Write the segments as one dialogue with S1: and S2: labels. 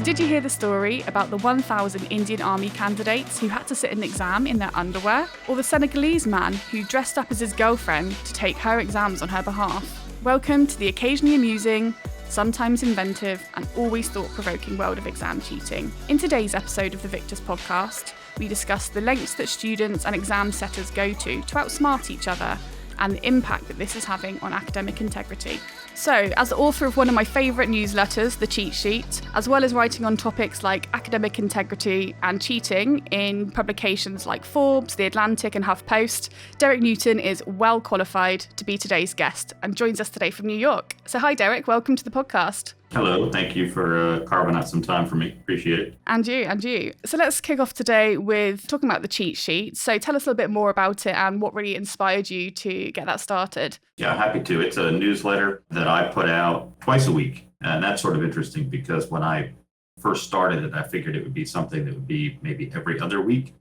S1: did you hear the story about the 1,000 Indian Army candidates who had to sit an exam in their underwear? Or the Senegalese man who dressed up as his girlfriend to take her exams on her behalf? Welcome to the occasionally amusing, sometimes inventive, and always thought-provoking world of exam cheating. In today's episode of the VICTVS Podcast, we discuss the lengths that students and exam setters go to outsmart each other and the impact that this is having on academic integrity. So, as the author of one of my favourite newsletters, The Cheat Sheet, as well as writing on topics like academic integrity and cheating in publications like Forbes, The Atlantic and HuffPost, Derek Newton is well qualified to be today's guest and joins us today from New York. So hi Derek, welcome to the podcast.
S2: Hello, thank you for carving out some time for me. Appreciate it.
S1: And you. So let's kick off today with talking about the cheat sheet. So tell us a little bit more about it and what really inspired you to get that started.
S2: Yeah, happy to. It's a newsletter that I put out twice a week. And that's sort of interesting because when I first started it, I figured it would be something that would be maybe every other week.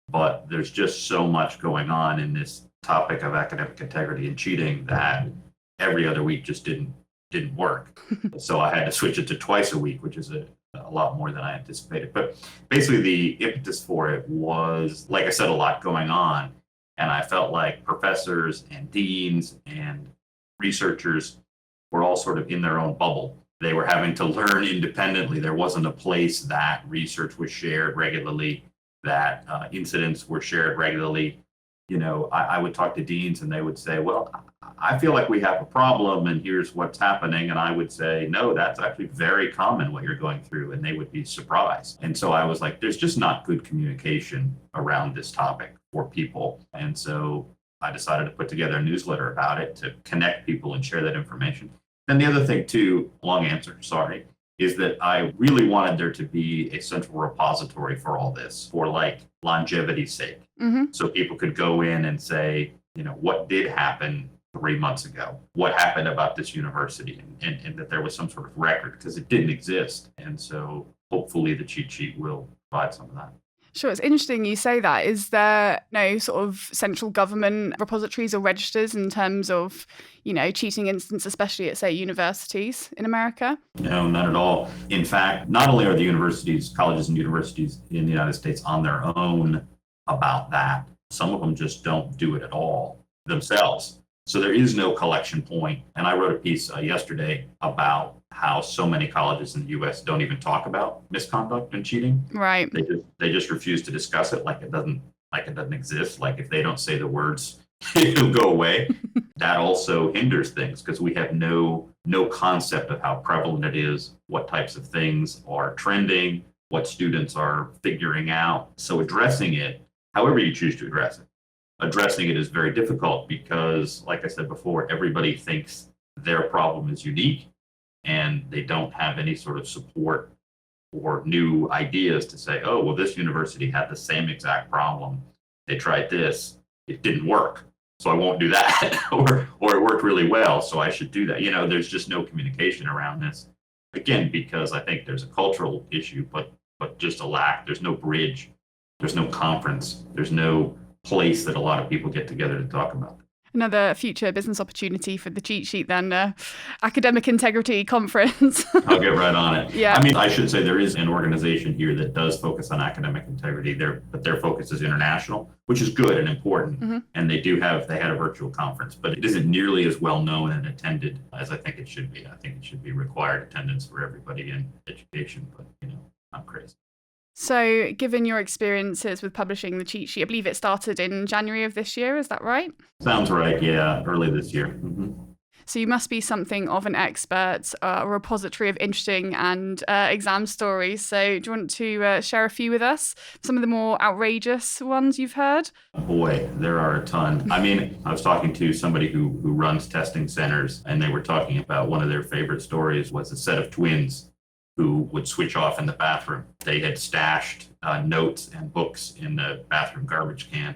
S2: But there's just so much going on in this topic of academic integrity and cheating that every other week just didn't work. So I had to switch it to twice a week, which is a lot more than I anticipated. But basically the impetus for it was, like I said, a lot going on. And I felt like professors and deans and researchers were all sort of in their own bubble. They were having to learn independently. There wasn't a place that research was shared regularly, that incidents were shared regularly. You know, I would talk to deans and they would say, well, I feel like we have a problem and here's what's happening. And I would say, no, that's actually very common what you're going through. And they would be surprised. And so I was like, there's just not good communication around this topic for people. And so I decided to put together a newsletter about it to connect people and share that information. And the other thing too, long answer, sorry, is that I really wanted there to be a central repository for all this for like longevity's sake. Mm-hmm. So people could go in and say, you know, what did happen 3 months ago? What happened about this university? And that there was some sort of record because it didn't exist. And so hopefully the cheat sheet will provide some of that.
S1: Sure. It's interesting you say that. Is there no sort of central government repositories or registers in terms of, you know, cheating incidents, especially at, say, universities in America?
S2: No, not at all. In fact, not only are the universities, colleges and universities in the United States on their own about that, some of them just don't do it at all themselves. So there is no collection point. And I wrote a piece yesterday about how so many colleges in the U.S. don't even talk about misconduct and cheating.
S1: Right.
S2: They just refuse to discuss it like it doesn't exist. Like if they don't say the words, it'll go away. That also hinders things because we have no concept of how prevalent it is, what types of things are trending, what students are figuring out. So addressing it, however you choose to address it, addressing it is very difficult because, like I said before, everybody thinks their problem is unique and they don't have any sort of support or new ideas to say, oh, well, this university had the same exact problem. They tried this, it didn't work, so I won't do that. or it worked really well, so I should do that. You know, there's just no communication around this. Again, because I think there's a cultural issue, but just a lack. There's no bridge. There's no conference. There's no place that a lot of people get together to talk about.
S1: Another future business opportunity for the cheat sheet then, academic integrity conference.
S2: I'll get right on it.
S1: Yeah.
S2: I mean, I should say there is an organization here that does focus on academic integrity there, but their focus is international, which is good and important. Mm-hmm. And they had a virtual conference, but it isn't nearly as well known and attended as I think it should be. I think it should be required attendance for everybody in education, but you know, I'm crazy.
S1: So given your experiences with publishing the cheat sheet, I believe it started in January of this year, is that right?
S2: Sounds right, yeah, early this year. Mm-hmm.
S1: So you must be something of an expert, a repository of interesting and exam stories. So do you want to share a few with us? Some of the more outrageous ones you've heard?
S2: Boy, there are a ton. I mean, I was talking to somebody who runs testing centers, and they were talking about one of their favorite stories was a set of twins who would switch off in the bathroom. They had stashed notes and books in the bathroom garbage can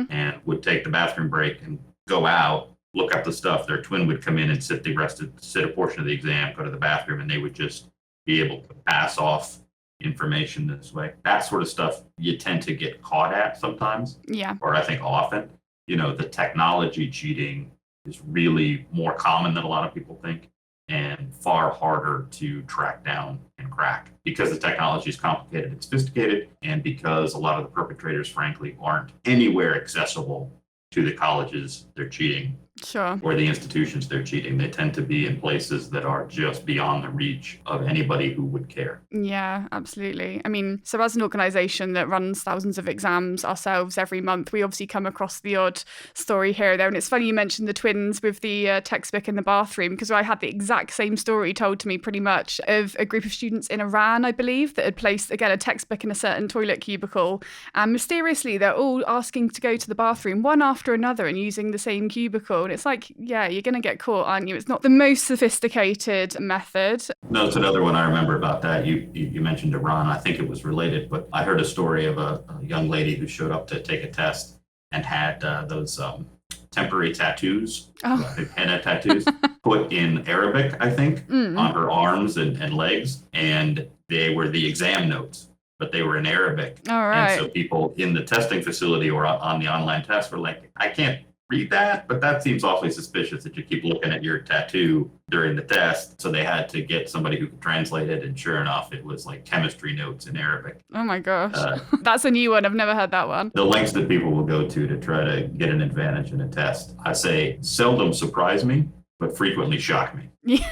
S2: and would take the bathroom break and go out, look up the stuff. Their twin would come in and sit a portion of the exam, go to the bathroom, and they would just be able to pass off information this way. That sort of stuff you tend to get caught at sometimes.
S1: Yeah.
S2: Or I think often. You know, the technology cheating is really more common than a lot of people think. and far harder to track down and crack because the technology is complicated and sophisticated, and because a lot of the perpetrators, frankly, aren't anywhere accessible to the colleges they're cheating.
S1: Sure.
S2: Or the institutions they're cheating. They tend to be in places that are just beyond the reach of anybody who would care.
S1: Yeah, absolutely. I mean, so as an organisation that runs thousands of exams ourselves every month, we obviously come across the odd story here or there. And it's funny you mentioned the twins with the textbook in the bathroom, because I had the exact same story told to me pretty much of a group of students in Iran, I believe, that had placed, again, a textbook in a certain toilet cubicle. And mysteriously, they're all asking to go to the bathroom one after another and using the same cubicle. And it's like, yeah, you're going to get caught, aren't you? It's not the most sophisticated method.
S2: No, it's another one I remember about that. You mentioned Iran. I think it was related, but I heard a story of a young lady who showed up to take a test and had those temporary tattoos, henna tattoos, put in Arabic, I think, on her arms and legs. And they were the exam notes, but they were in Arabic.
S1: All right.
S2: And so people in the testing facility or on the online test were like, I can't read that, but that seems awfully suspicious that you keep looking at your tattoo during the test. So they had to get somebody who could translate it, and sure enough, it was like chemistry notes in Arabic.
S1: Oh my gosh. That's a new one. I've never heard that one.
S2: The lengths that people will go to try to get an advantage in a test, I say seldom surprise me, but frequently shock me.
S1: Yeah,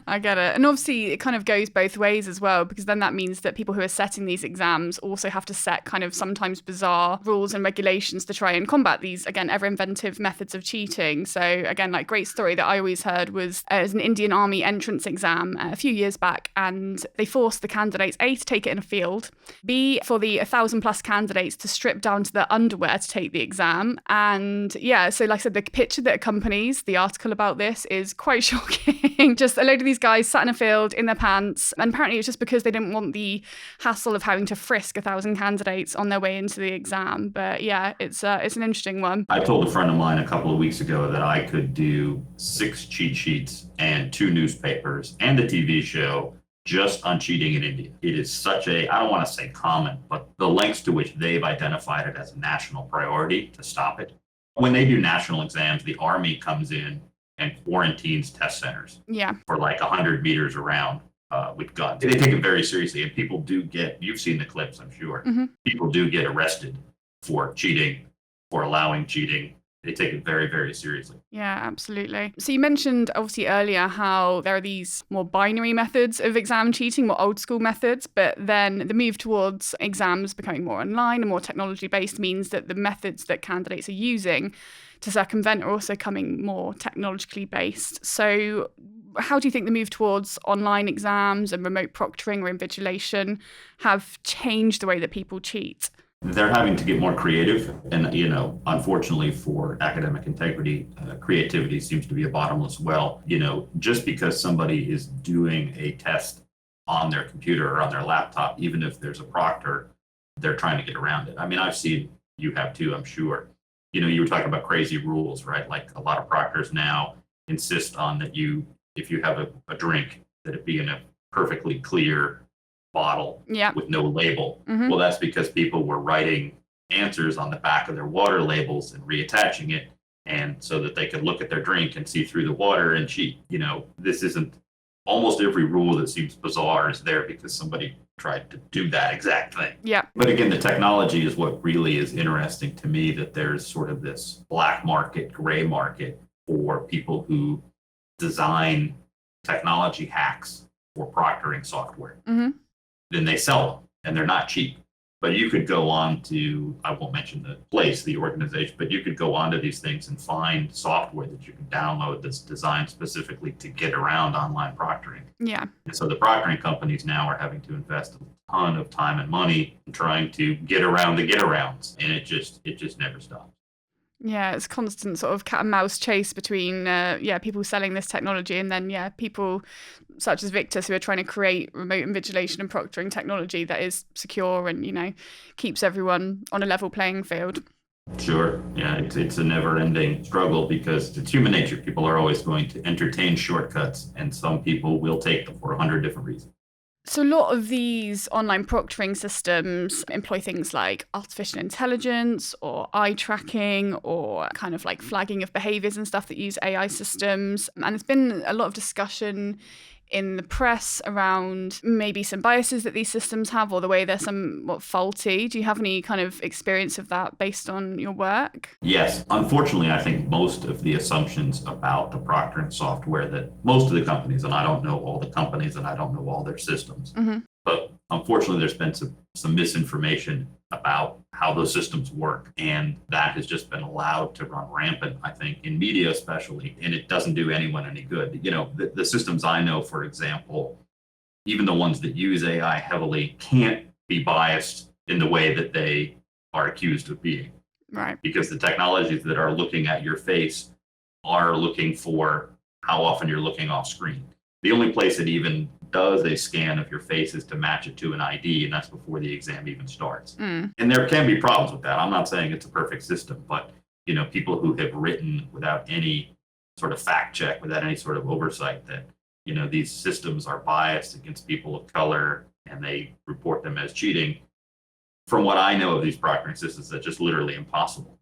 S1: I get it. And obviously it kind of goes both ways as well, because then that means that people who are setting these exams also have to set kind of sometimes bizarre rules and regulations to try and combat these, again, ever inventive methods of cheating. So again, like, great story that I always heard was an Indian Army entrance exam a few years back, and they forced the candidates, A, to take it in a field, B, for the 1,000+ candidates to strip down to their underwear to take the exam. And yeah, so like I said, the picture that accompanies the article about this is quite shocking. Just a load of these guys sat in a field in their pants, and apparently it was just because they didn't want the hassle of having to frisk 1,000 candidates on their way into the exam. But yeah, it's an interesting one.
S2: I told a friend of mine a couple of weeks ago that I could do 6 cheat sheets and 2 newspapers and a TV show just on cheating in India. It is such a, I don't want to say common, but the lengths to which they've identified it as a national priority to stop it. When they do national exams, the Army comes in and quarantines test centers for like 100 meters around with guns. They take it very seriously, and people do get, you've seen the clips, I'm sure, people do get arrested for cheating, for allowing cheating. They take it very, very seriously.
S1: Yeah, absolutely. So you mentioned obviously earlier how there are these more binary methods of exam cheating, more old school methods, but then the move towards exams becoming more online and more technology based means that the methods that candidates are using to circumvent are also coming more technologically based. So how do you think the move towards online exams and remote proctoring or invigilation have changed the way that people cheat?
S2: They're having to get more creative. And, unfortunately for academic integrity, creativity seems to be a bottomless well. Just because somebody is doing a test on their computer or on their laptop, even if there's a proctor, they're trying to get around it. I mean, I've seen, you have too, I'm sure. You were talking about crazy rules, right? Like a lot of proctors now insist on that if you have a drink, that it be in a perfectly clear bottle with no label. Well, that's because people were writing answers on the back of their water labels and reattaching it, and so that they could look at their drink and see through the water and cheat. This isn't, almost every rule that seems bizarre is there because somebody tried to do that exact thing. Yeah. But again, the technology is what really is interesting to me, that there's sort of this black market, gray market for people who design technology hacks for proctoring software. Then they sell them, and they're not cheap. But you could go on to, I won't mention the place, the organization, but you could go onto these things and find software that you can download that's designed specifically to get around online proctoring. Yeah. And so the proctoring companies now are having to invest a ton of time and money in trying to get around the get-arounds, and it just never stops.
S1: Yeah, it's constant sort of cat and mouse chase between, people selling this technology and then, people such as VICTVS who are trying to create remote invigilation and proctoring technology that is secure and, keeps everyone on a level playing field.
S2: Sure. Yeah, it's a never-ending struggle because it's human nature. People are always going to entertain shortcuts, and some people will take them for 100 different reasons.
S1: So a lot of these online proctoring systems employ things like artificial intelligence or eye tracking or kind of like flagging of behaviors and stuff that use AI systems. And there's been a lot of discussion in the press around maybe some biases that these systems have or the way they're somewhat faulty. Do you have any kind of experience of that based on your work?
S2: Yes. Unfortunately, I think most of the assumptions about the proctoring software that most of the companies, and I don't know all the companies and I don't know all their systems, but unfortunately, there's been some misinformation about how those systems work. And that has just been allowed to run rampant, I think, in media especially, and it doesn't do anyone any good. You know, the systems I know, for example, even the ones that use AI heavily can't be biased in the way that they are accused of being.
S1: Right.
S2: Because the technologies that are looking at your face are looking for how often you're looking off screen. The only place it even does a scan of your face is to match it to an ID, and that's before the exam even starts. And there can be problems with that. I'm not saying it's a perfect system, but you know, people who have written without any sort of fact check, without any sort of oversight that, you know, these systems are biased against people of color and they report them as cheating. From what I know of these proctoring systems, that's just literally impossible.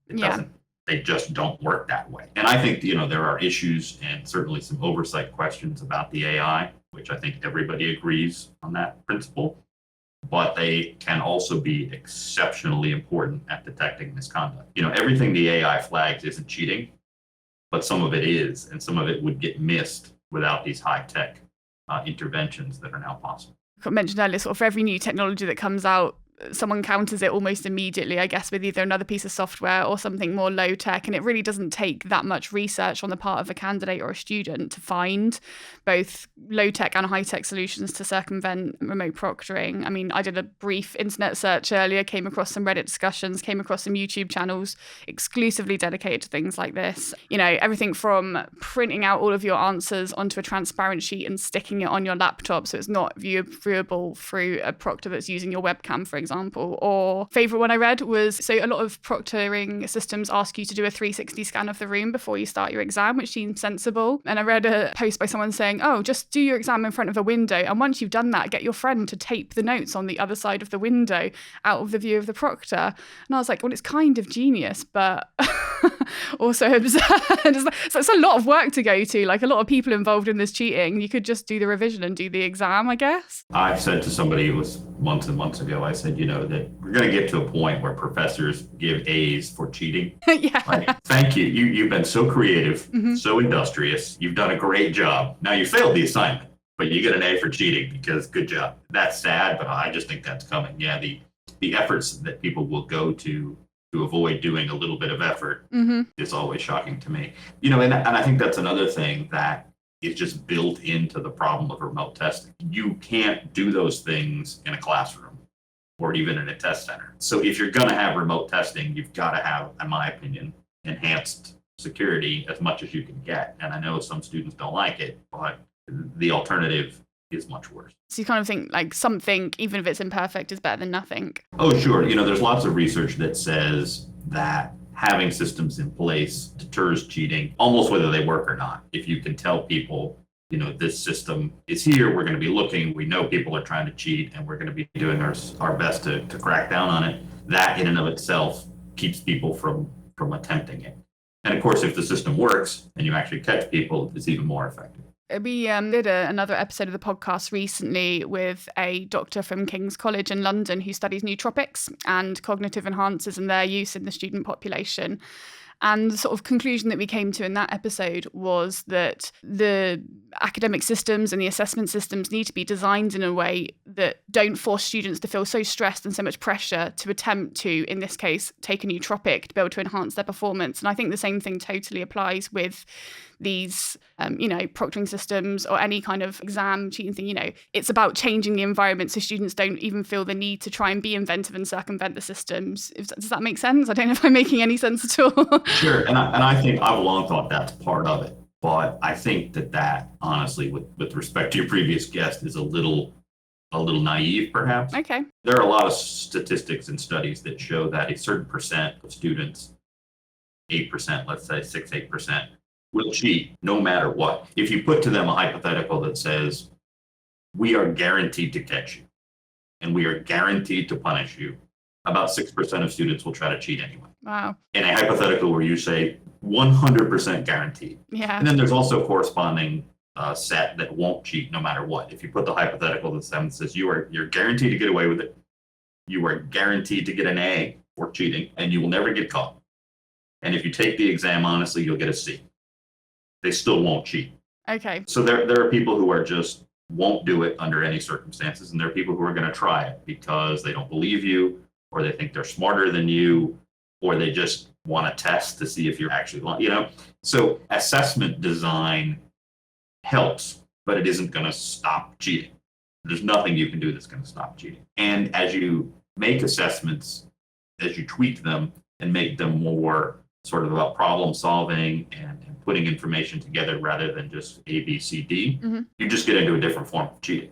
S2: They just don't work that way. And I think, you know, there are issues and certainly some oversight questions about the AI, which I think everybody agrees on that principle, but they can also be exceptionally important at detecting misconduct. You know, everything the AI flags isn't cheating, but some of it is, and some of it would get missed without these high-tech interventions that are now possible.
S1: I mentioned earlier, sort of for every new technology that comes out, someone counters it almost immediately, I guess, with either another piece of software or something more low tech. And it really doesn't take that much research on the part of a candidate or a student to find both low tech and high tech solutions to circumvent remote proctoring. I mean, I did a brief internet search earlier, came across some Reddit discussions, came across some YouTube channels exclusively dedicated to things like this. You know, everything from printing out all of your answers onto a transparent sheet and sticking it on your laptop so it's not viewable through a proctor that's using your webcam, for example. Or favorite one I read was, so a lot of proctoring systems ask you to do a 360 scan of the room before you start your exam, which seems sensible. And I read a post by someone saying, oh, just do your exam in front of a window. And once you've done that, get your friend to tape the notes on the other side of the window out of the view of the proctor. And I was like, well, it's kind of genius, but also absurd. So it's a lot of work to go to, like a lot of people involved in this cheating. You could just do the revision and do the exam, I guess.
S2: I've said to somebody, it was months and months ago, I said, you know, that we're going to get to a point where professors give A's for cheating.
S1: Yeah.
S2: Like, thank you. You've been so creative, so industrious. You've done a great job. Now you failed the assignment, but you get an A for cheating because good job. That's sad, but I just think that's coming. Yeah, the efforts that people will go to avoid doing a little bit of effort is always shocking to me. You know, and I think that's another thing that is just built into the problem of remote testing. You can't do those things in a classroom or even in a test center. So if you're going to have remote testing, you've got to have, in my opinion, enhanced security as much as you can get. And I know some students don't like it, but the alternative is much worse.
S1: So you kind of think like something, even if it's imperfect, is better than nothing.
S2: Oh, sure. You know, there's lots of research that says that having systems in place deters cheating, almost whether they work or not. If you can tell people, you know, this system is here, we're going to be looking, we know people are trying to cheat, and we're going to be doing our best to crack down on it, that in and of itself keeps people from attempting it. And of course, if the system works and you actually catch people, it's even more effective.
S1: We did another episode of the podcast recently with a doctor from King's College in London who studies nootropics and cognitive enhancers and their use in the student population. And the sort of conclusion that we came to in that episode was that the academic systems and the assessment systems need to be designed in a way that don't force students to feel so stressed and so much pressure to attempt to, in this case, take a nootropic to be able to enhance their performance. And I think the same thing totally applies with these, proctoring systems or any kind of exam cheating thing. You know, it's about changing the environment so students don't even feel the need to try and be inventive and circumvent the systems. Does that make sense? I don't know if I'm making any sense at all.
S2: Sure, and I think I've long thought that's part of it, but I think that honestly, with respect to your previous guest, is a little naive, perhaps.
S1: Okay.
S2: There are a lot of statistics and studies that show that a certain percent of students, 8%, let's say 6-8%, will cheat no matter what. If you put to them a hypothetical that says, we are guaranteed to catch you and we are guaranteed to punish you. About 6% of students will try to cheat anyway.
S1: Wow.
S2: In a hypothetical where you say 100% guaranteed.
S1: Yeah.
S2: And then there's also a corresponding set that won't cheat no matter what. If you put the hypothetical that says you're guaranteed to get away with it, you are guaranteed to get an A for cheating, and you will never get caught. And if you take the exam honestly, you'll get a C. They still won't cheat.
S1: Okay.
S2: So there are people who are just won't do it under any circumstances, and there are people who are going to try it because they don't believe you, or they think they're smarter than you, or they just want to test to see if you're actually, So assessment design helps, but it isn't going to stop cheating. There's nothing you can do that's going to stop cheating. And as you make assessments, as you tweak them and make them more sort of about problem solving and putting information together rather than just A, B, C, D, you just get into a different form of cheating.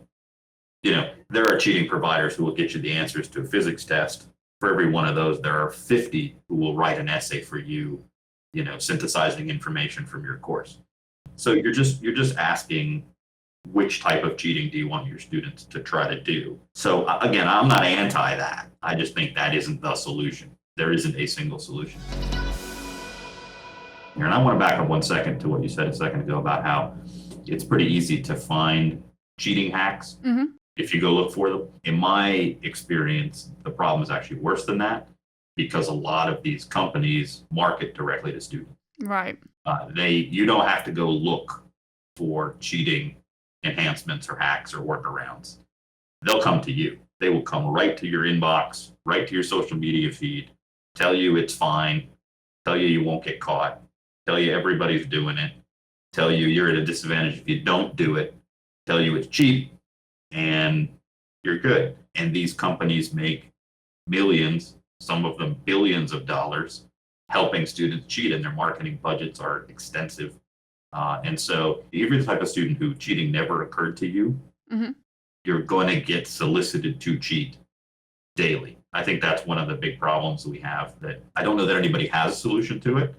S2: There are cheating providers who will get you the answers to a physics test. For every one of those, there are 50 who will write an essay for you, synthesizing information from your course. So you're just asking, which type of cheating do you want your students to try to do? So again, I'm not anti that. I just think that isn't the solution. There isn't a single solution. And I want to back up 1 second to what you said a second ago about how it's pretty easy to find cheating hacks if you go look for them. In my experience, the problem is actually worse than that because a lot of these companies market directly to students.
S1: Right.
S2: You don't have to go look for cheating enhancements or hacks or workarounds. They'll come to you. They will come right to your inbox, right to your social media feed, tell you it's fine, tell you you won't get caught, tell you everybody's doing it, tell you you're at a disadvantage if you don't do it, tell you it's cheap, and you're good. And these companies make millions, some of them billions of dollars, helping students cheat, and their marketing budgets are extensive. And so if you're the type of student who cheating never occurred to you, you're going to get solicited to cheat daily. I think that's one of the big problems we have, that I don't know that anybody has a solution to it,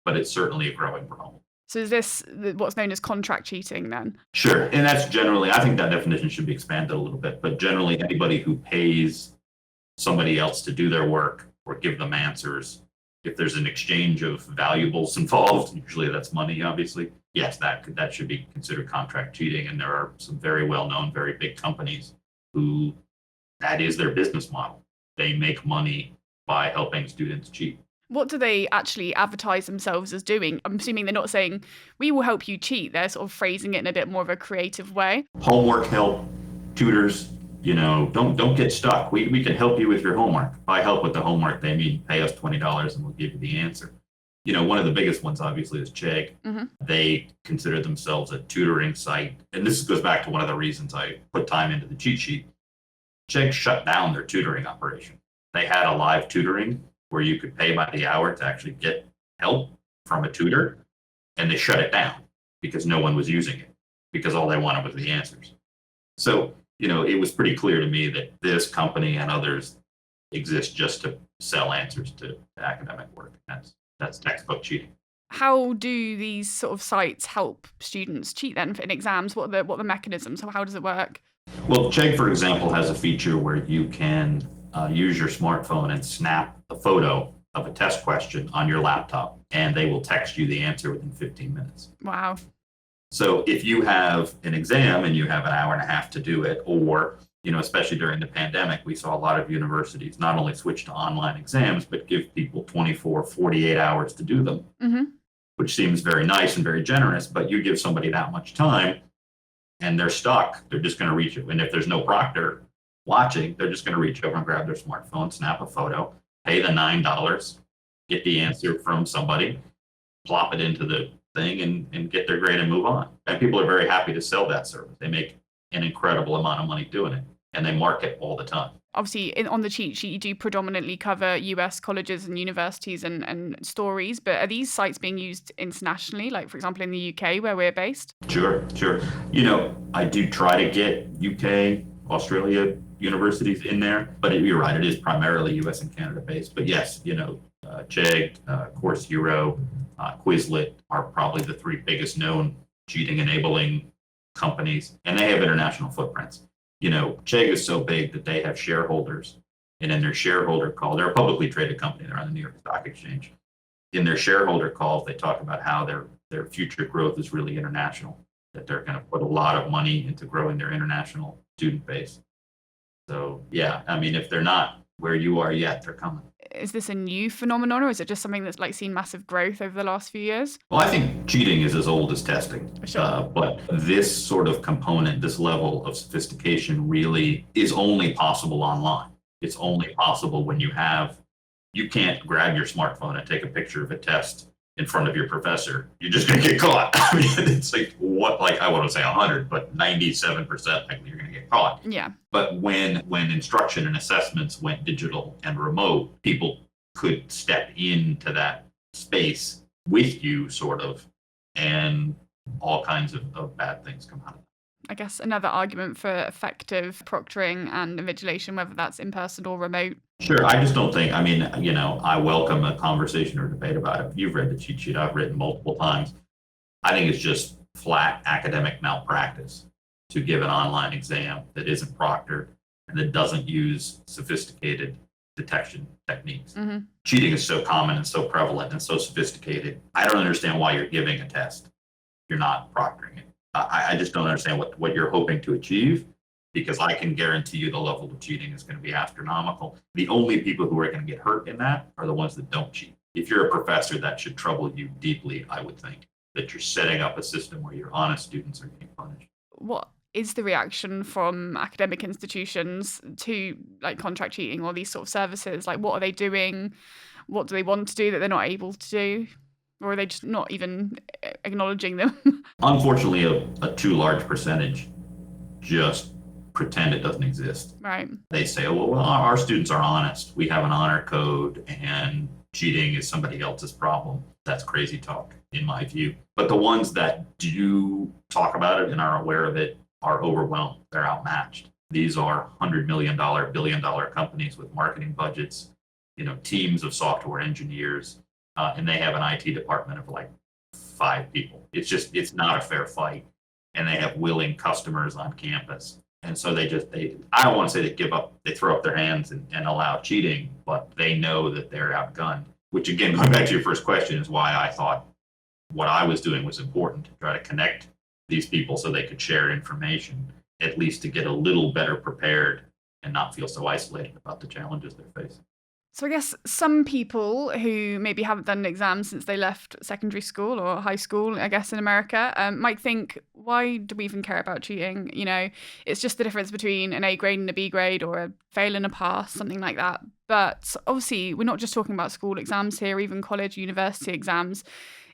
S2: but it's certainly a growing problem.
S1: So is this what's known as contract cheating then?
S2: Sure. And that's generally, I think that definition should be expanded a little bit, but generally anybody who pays somebody else to do their work or give them answers, if there's an exchange of valuables involved, usually that's money, obviously, yes, that should be considered contract cheating. And there are some very well-known, very big companies who that is their business model. They make money by helping students cheat.
S1: What do they actually advertise themselves as doing? I'm assuming they're not saying, we will help you cheat. They're sort of phrasing it in a bit more of a creative way.
S2: Homework help, tutors, don't get stuck. We can help you with your homework. By help with the homework, they mean pay us $20 and we'll give you the answer. One of the biggest ones, obviously, is Chegg. They consider themselves a tutoring site. And this goes back to one of the reasons I put time into the cheat sheet. Chegg shut down their tutoring operation. They had a live tutoring where you could pay by the hour to actually get help from a tutor, and they shut it down because no one was using it, because all they wanted was the answers. So, it was pretty clear to me that this company and others exist just to sell answers to academic work. That's textbook cheating.
S1: How do these sort of sites help students cheat then in exams? What are the mechanisms? How does it work?
S2: Well, Chegg, for example, has a feature where you can use your smartphone and snap a photo of a test question on your laptop, and they will text you the answer within 15 minutes.
S1: Wow.
S2: So if you have an exam and you have an hour and a half to do it, or, especially during the pandemic, we saw a lot of universities not only switch to online exams, but give people 24, 48 hours to do them, which seems very nice and very generous. But you give somebody that much time and they're stuck, they're just going to reach it. And if there's no proctor watching, they're just going to reach over and grab their smartphone, snap a photo, pay the $9, get the answer from somebody, plop it into the thing and get their grade and move on. And people are very happy to sell that service. They make an incredible amount of money doing it, and they market all the time.
S1: Obviously, on the cheat sheet, you do predominantly cover US colleges and universities and stories, but are these sites being used internationally, like, for example, in the UK, where we're based?
S2: Sure. I do try to get UK, Australia universities in there, but you're right, it is primarily US and Canada based. But yes, Chegg, Course Hero, Quizlet are probably the three biggest known cheating enabling companies, and they have international footprints. Chegg is so big that they have shareholders, and in their shareholder call, they're a publicly traded company. They're on the New York Stock Exchange. In their shareholder calls, they talk about how their future growth is really international, that they're going to put a lot of money into growing their international student base. So, yeah, I mean, if they're not where you are yet, they're coming.
S1: Is this a new phenomenon, or is it just something that's like seen massive growth over the last few years?
S2: Well, I think cheating is as old as testing.
S1: Sure.
S2: But this sort of component, this level of sophistication really is only possible online. It's only possible when you can't grab your smartphone and take a picture of a test in front of your professor. You're just going to get caught. I mean, it's I wouldn't say 100, but 97% likely you're going to get caught.
S1: Yeah.
S2: But when instruction and assessments went digital and remote, people could step into that space with you, sort of, and all kinds of bad things come out of it.
S1: I guess another argument for effective proctoring and invigilation, whether that's in person or remote.
S2: Sure. I just don't think, I welcome a conversation or debate about it. You've read the cheat sheet. I've written multiple times. I think it's just flat academic malpractice to give an online exam that isn't proctored and that doesn't use sophisticated detection techniques.
S1: Mm-hmm.
S2: Cheating is so common and so prevalent and so sophisticated. I don't understand why you're giving a test. You're not proctoring it. I just don't understand what you're hoping to achieve, because I can guarantee you the level of cheating is going to be astronomical. The only people who are going to get hurt in that are the ones that don't cheat. If you're a professor, that should trouble you deeply, I would think, that you're setting up a system where your honest students are getting punished.
S1: What is the reaction from academic institutions to like contract cheating or these sort of services? Like, what are they doing? What do they want to do that they're not able to do? Or are they just not even acknowledging them?
S2: Unfortunately, a too large percentage just pretend it doesn't exist.
S1: Right.
S2: They say, well, our students are honest. We have an honor code, and cheating is somebody else's problem. That's crazy talk, in my view. But the ones that do talk about it and are aware of it are overwhelmed. They're outmatched. These are $100 million, billion-dollar companies with marketing budgets, teams of software engineers, and they have an IT department of like 5 people. It's not a fair fight. And they have willing customers on campus. And so I don't want to say they give up, they throw up their hands and allow cheating, but they know that they're outgunned, which again, going back to your first question, is why I thought what I was doing was important, to try to connect these people so they could share information, at least to get a little better prepared and not feel so isolated about the challenges they're facing.
S1: So I guess some people who maybe haven't done an exam since they left secondary school or high school, I guess in America, might think, why do we even care about cheating? It's just the difference between an A grade and a B grade, or a fail and a pass, something like that. But obviously, we're not just talking about school exams here, even college, university exams.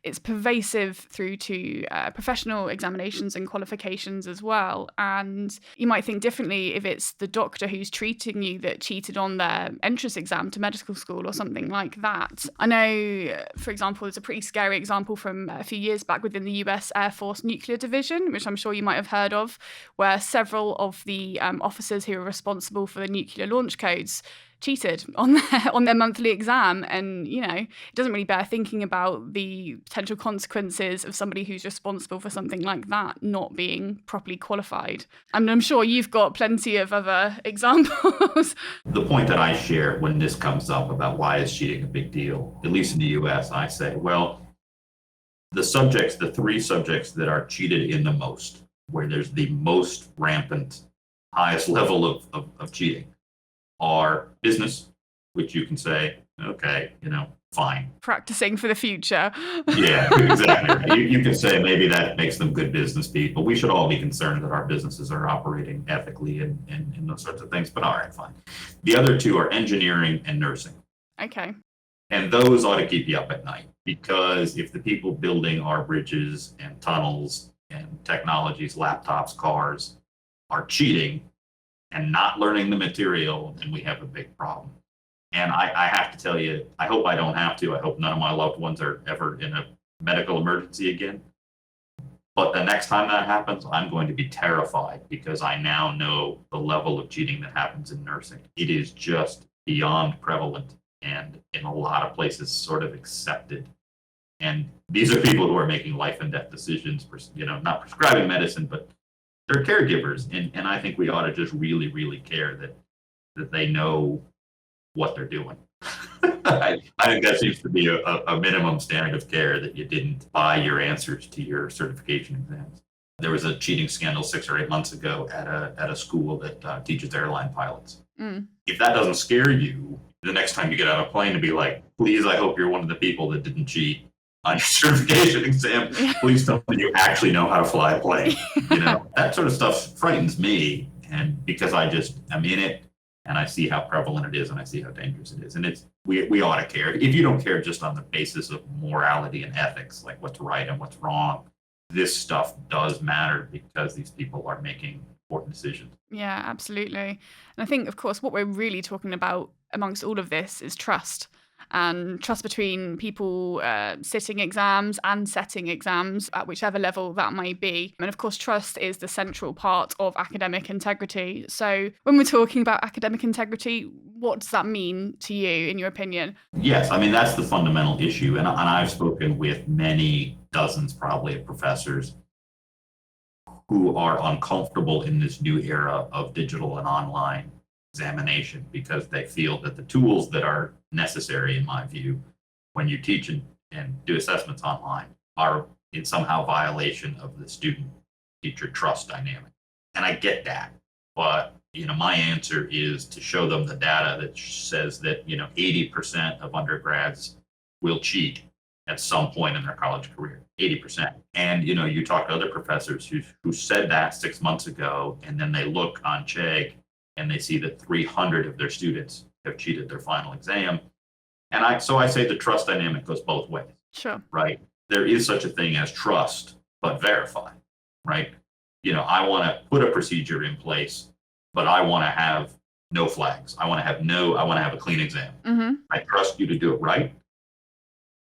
S1: It's pervasive through to professional examinations and qualifications as well. And you might think differently if it's the doctor who's treating you that cheated on their entrance exam to medical school or something like that. I know, for example, there's a pretty scary example from a few years back within the US Airforce nuclear division, which I'm sure you might have heard of, where several of the officers who are responsible for the nuclear launch codes cheated on their monthly exam. And it doesn't really bear thinking about the potential consequences of somebody who's responsible for something like that not being properly qualified. And I'm sure you've got plenty of other examples.
S2: The point that I share when this comes up about why is cheating a big deal, at least in the US, I say, well, the 3 subjects that are cheated in the most, where there's the most rampant, highest level of cheating, are business, which you can say, okay, fine.
S1: Practicing for the future.
S2: Yeah, exactly. You can say maybe that makes them good business people. We should all be concerned that our businesses are operating ethically and those sorts of things, but all right, fine. The other 2 are engineering and nursing.
S1: Okay.
S2: And those ought to keep you up at night, because if the people building our bridges and tunnels and technologies, laptops, cars, are cheating and not learning the material, then we have a big problem. And I have to tell you, I hope I don't have to. I hope none of my loved ones are ever in a medical emergency again. But the next time that happens, I'm going to be terrified, because I now know the level of cheating that happens in nursing. It is just beyond prevalent, and in a lot of places sort of accepted. And these are people who are making life and death decisions, not prescribing medicine, but they're caregivers. And I think we ought to just really, really care that they know what they're doing. I think that seems to be a minimum standard of care, that you didn't buy your answers to your certification exams. There was a cheating scandal 6 or 8 months ago at a school that teaches airline pilots. If that doesn't scare you, the next time you get on a plane, to be like, please, I hope you're one of the people that didn't cheat on your certification exam. Please tell me you actually know how to fly a plane. That sort of stuff frightens me, and because I'm in it, and I see how prevalent it is, and I see how dangerous it is. And we ought to care. If you don't care just on the basis of morality and ethics, like what's right and what's wrong, this stuff does matter, because these people are making important decisions.
S1: Yeah, absolutely. And I think, of course, what we're really talking about amongst all of this is trust. And trust between people sitting exams and setting exams at whichever level that might be. And of course, trust is the central part of academic integrity. So when we're talking about academic integrity, what does that mean to you, in your opinion?
S2: Yes, I mean, that's the fundamental issue. And I've spoken with many dozens, probably, of professors who are uncomfortable in this new era of digital and online examination, because they feel that the tools that are necessary, in my view, when you teach and do assessments online, are in somehow violation of the student-teacher trust dynamic. And I get that, but my answer is to show them the data that says that 80% of undergrads will cheat at some point in their college career. 80%. And you talk to other professors who said that 6 months ago, and then they look on Chegg and they see that 300 of their students have cheated their final exam. And I say the trust dynamic goes both ways.
S1: Sure.
S2: Right? There is such a thing as trust, but verify, right? I want to put a procedure in place, but I want to have no flags. I want to have a clean exam.
S1: Mm-hmm.
S2: I trust you to do it right.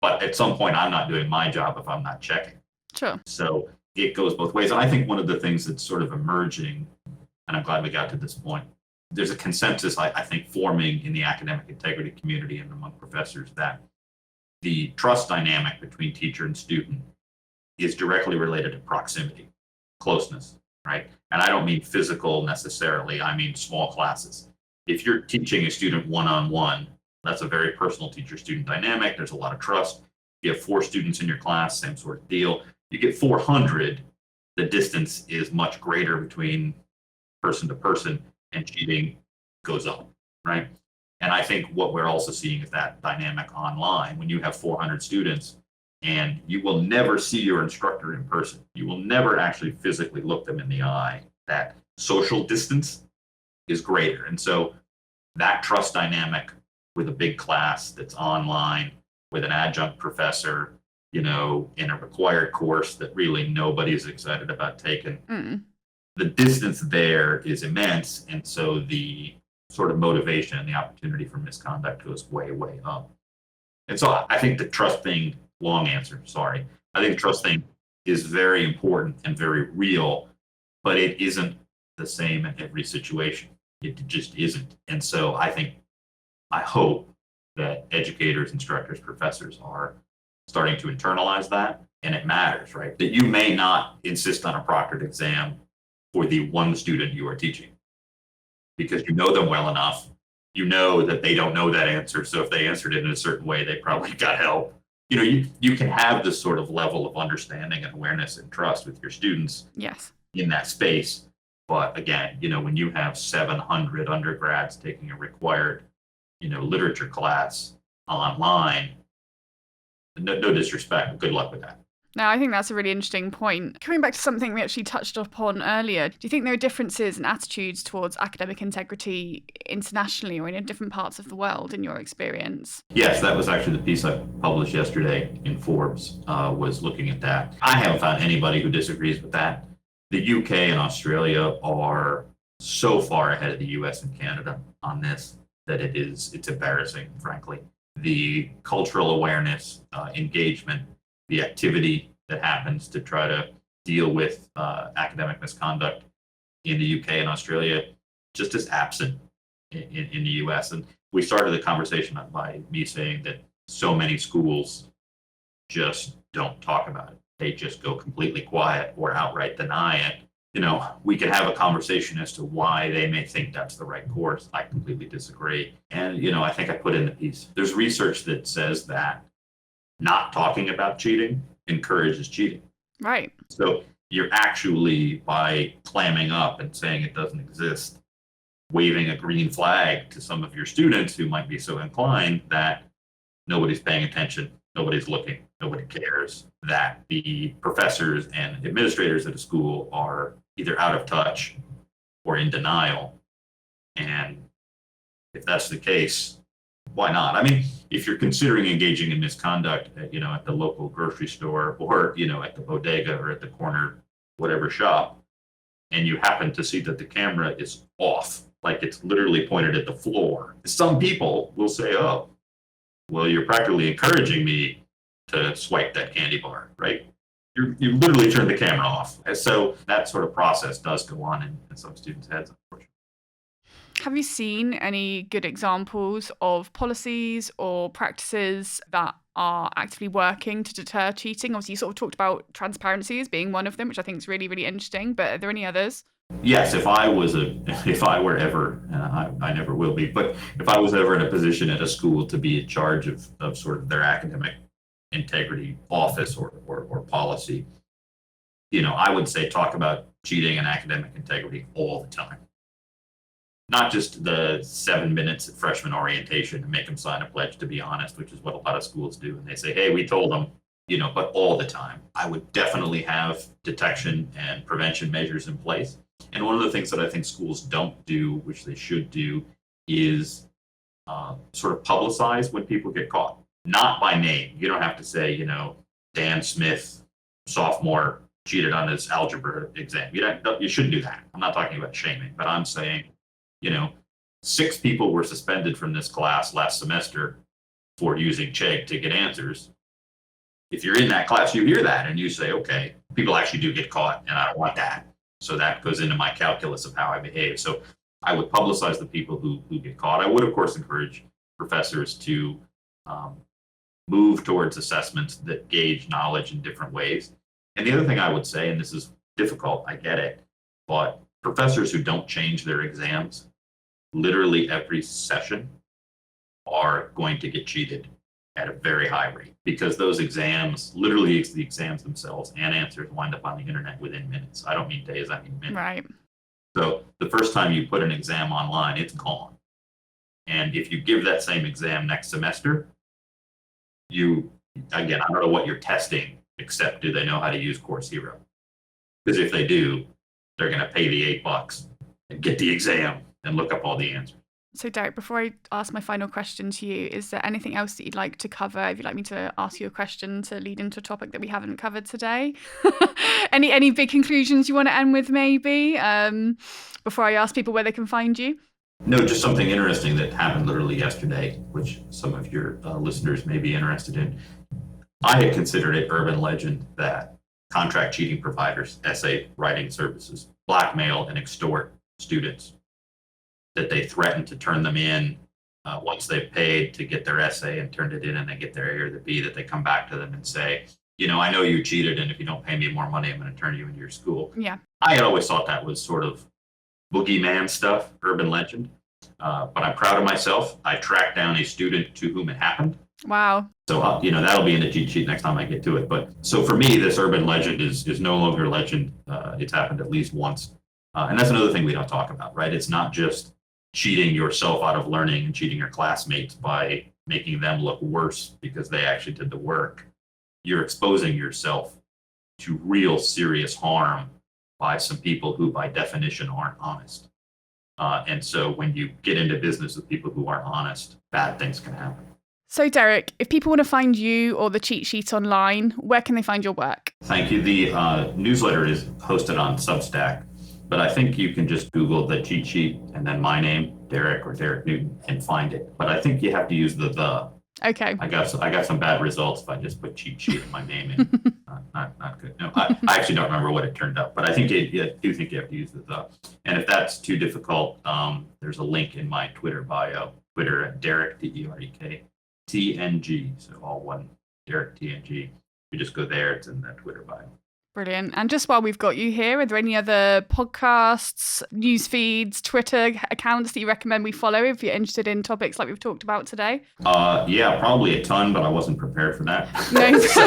S2: But at some point, I'm not doing my job if I'm not checking.
S1: Sure.
S2: So it goes both ways. And I think one of the things that's sort of emerging, and I'm glad we got to this point, there's a consensus, I think, forming in the academic integrity community and among professors, that the trust dynamic between teacher and student is directly related to proximity, closeness, right? And I don't mean physical necessarily. I mean small classes. If you're teaching a student one-on-one, that's a very personal teacher-student dynamic. There's a lot of trust. You have 4 students in your class, same sort of deal. You get 400, the distance is much greater between person to person, and cheating goes up, right? And I think what we're also seeing is that dynamic online. When you have 400 students, and you will never see your instructor in person, you will never actually physically look them in the eye, that social distance is greater. And so that trust dynamic with a big class that's online, with an adjunct professor, in a required course that really nobody's excited about taking, the distance there is immense. And so the sort of motivation and the opportunity for misconduct goes way, way up. And so I think the trust thing, long answer, sorry. I think the trust thing is very important and very real, but it isn't the same in every situation. It just isn't. And so I hope that educators, instructors, professors are starting to internalize that. And it matters, right? That you may not insist on a proctored exam for the one student you are teaching, because you know them well enough. You know that they don't know that answer. So if they answered it in a certain way, they probably got help. You can have this sort of level of understanding and awareness and trust with your students.
S1: Yes.
S2: In that space. But again, when you have 700 undergrads taking a required, literature class online, no disrespect, but good luck with that.
S1: Now, I think that's a really interesting point. Coming back to something we actually touched upon earlier, do you think there are differences in attitudes towards academic integrity internationally or in different parts of the world, in your experience?
S2: Yes, that was actually the piece I published yesterday in Forbes, was looking at that. I haven't found anybody who disagrees with that. The UK and Australia are so far ahead of the US and Canada on this that it's embarrassing, frankly. The cultural awareness, engagement, the activity that happens to try to deal with academic misconduct in the UK and Australia just is absent in the US. And we started the conversation by me saying that so many schools just don't talk about it. They just go completely quiet or outright deny it. we can have a conversation as to why they may think that's the right course. I completely disagree. And, I think I put in the piece, there's research that says that not talking about cheating encourages cheating.
S1: Right.
S2: So you're actually, by clamming up and saying it doesn't exist, waving a green flag to some of your students who might be so inclined that nobody's paying attention, nobody's looking, nobody cares, that the professors and administrators at a school are either out of touch or in denial. And if that's the case, why not? I mean, if you're considering engaging in misconduct at the local grocery store or, at the bodega or at the corner, whatever shop, and you happen to see that the camera is off, like it's literally pointed at the floor, some people will say, oh, well, you're practically encouraging me to swipe that candy bar, right? You literally turned the camera off. And so that sort of process does go on in some students' heads, unfortunately.
S1: Have you seen any good examples of policies or practices that are actively working to deter cheating? Obviously, you sort of talked about transparency as being one of them, which I think is really, really interesting. But are there any others?
S2: Yes, if I were ever, I never will be, but if I was ever in a position at a school to be in charge of sort of their academic integrity office or policy, I would say talk about cheating and academic integrity all the time. Not just the 7 minutes at freshman orientation and make them sign a pledge to be honest, which is what a lot of schools do. And they say, hey, we told them, but all the time. I would definitely have detection and prevention measures in place. And one of the things that I think schools don't do, which they should do, is sort of publicize when people get caught. Not by name. You don't have to say, Dan Smith, sophomore, cheated on his algebra exam. You shouldn't do that. I'm not talking about shaming, but I'm saying, 6 people were suspended from this class last semester for using Chegg to get answers. If you're in that class, you hear that and you say, okay, people actually do get caught and I don't want that. So that goes into my calculus of how I behave. So I would publicize the people who get caught. I would, of course, encourage professors to move towards assessments that gauge knowledge in different ways. And the other thing I would say, and this is difficult, I get it, but professors who don't change their exams literally every session are going to get cheated at a very high rate, because those exams, literally it's the exams themselves and answers wind up on the internet within minutes. I don't mean days, I mean minutes.
S1: Right. So
S2: the first time you put an exam online, it's gone. And if you give that same exam next semester, again, I don't know what you're testing, except do they know how to use Course Hero? Because if they do, they're going to pay the $8 and get the exam and look up all the answers.
S1: So Derek, before I ask my final question to you, is there anything else that you'd like to cover? If you'd like me to ask you a question to lead into a topic that we haven't covered today? Any big conclusions you want to end with maybe, before I ask people where they can find you?
S2: No, just something interesting that happened literally yesterday, which some of your listeners may be interested in. I had considered it urban legend that contract cheating providers, essay writing services, blackmail and extort students, that they threaten to turn them in once they've paid to get their essay and turned it in and they get their A or the B, that they come back to them and say, I know you cheated, and if you don't pay me more money, I'm going to turn you into your school.
S1: Yeah.
S2: I had always thought that was sort of boogeyman stuff, urban legend. But I'm proud of myself. I tracked down a student to whom it happened.
S1: Wow. So,
S2: that'll be in the cheat sheet next time I get to it. But so for me, this urban legend is no longer legend. It's happened at least once. And that's another thing we don't talk about, right? It's not just cheating yourself out of learning and cheating your classmates by making them look worse because they actually did the work. You're exposing yourself to real serious harm by some people who by definition aren't honest. And so when you get into business with people who aren't honest, bad things can happen.
S1: So Derek, if people want to find you or the cheat sheet online, where can they find your work?
S2: Thank you. The newsletter is hosted on Substack, but I think you can just Google the cheat sheet and then my name, Derek or Derek Newton, and find it. But I think you have to use the.
S1: Okay.
S2: I got some bad results if I just put cheat sheet and my name in. Not good. No, I actually don't remember what it turned up, but I think you have to use the. And if that's too difficult, there's a link in my Twitter bio. Twitter at Derek DEREK TNG. So all one, Derek TNG. You just go there. It's in that Twitter bio.
S1: Brilliant. And just while we've got you here, are there any other podcasts, news feeds, Twitter accounts that you recommend we follow if you're interested in topics like we've talked about today?
S2: Yeah, probably a ton, but I wasn't prepared for that.
S1: No,
S2: So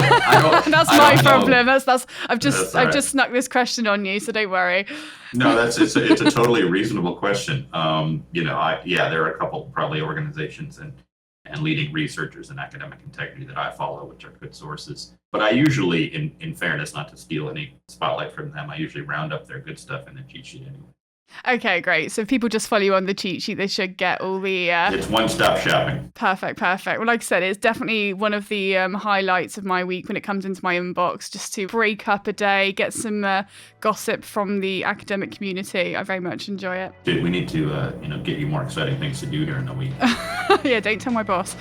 S1: that's my problem. I've
S2: That's
S1: just snuck this question on you, so don't worry.
S2: No, it's a totally reasonable question. There are a couple probably organizations and leading researchers in academic integrity that I follow, which are good sources. But I usually, in fairness, not to steal any spotlight from them, I usually round up their good stuff in the cheat sheet anyway.
S1: Okay, great. So if people just follow you on the cheat sheet, they should get all the...
S2: It's one-stop shopping.
S1: Perfect. Well, like I said, it's definitely one of the highlights of my week when it comes into my inbox, just to break up a day, get some gossip from the academic community. I very much enjoy it.
S2: Dude, we need to get you more exciting things to do during the week.
S1: Yeah, don't tell my boss.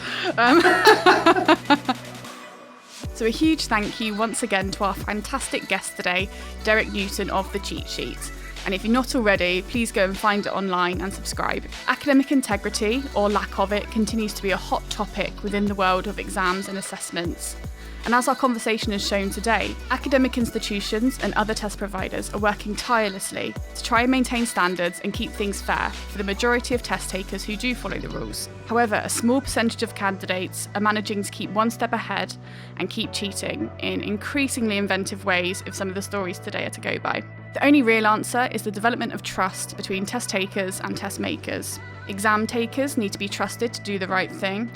S1: So a huge thank you once again to our fantastic guest today, Derek Newton of The Cheat Sheet. And if you're not already, please go and find it online and subscribe. Academic integrity, or lack of it, continues to be a hot topic within the world of exams and assessments. And as our conversation has shown today, academic institutions and other test providers are working tirelessly to try and maintain standards and keep things fair for the majority of test takers who do follow the rules. However, a small percentage of candidates are managing to keep one step ahead and keep cheating in increasingly inventive ways if some of the stories today are to go by. The only real answer is the development of trust between test takers and test makers. Exam takers need to be trusted to do the right thing,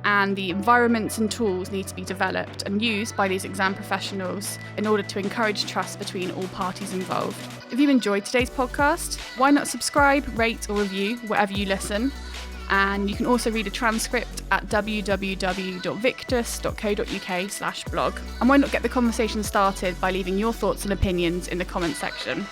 S1: and the environments and tools need to be developed and used by these exam professionals in order to encourage trust between all parties involved. If you enjoyed today's podcast, why not subscribe, rate or review wherever you listen? And you can also read a transcript at www.victus.co.uk/blog. And why not get the conversation started by leaving your thoughts and opinions in the comments section?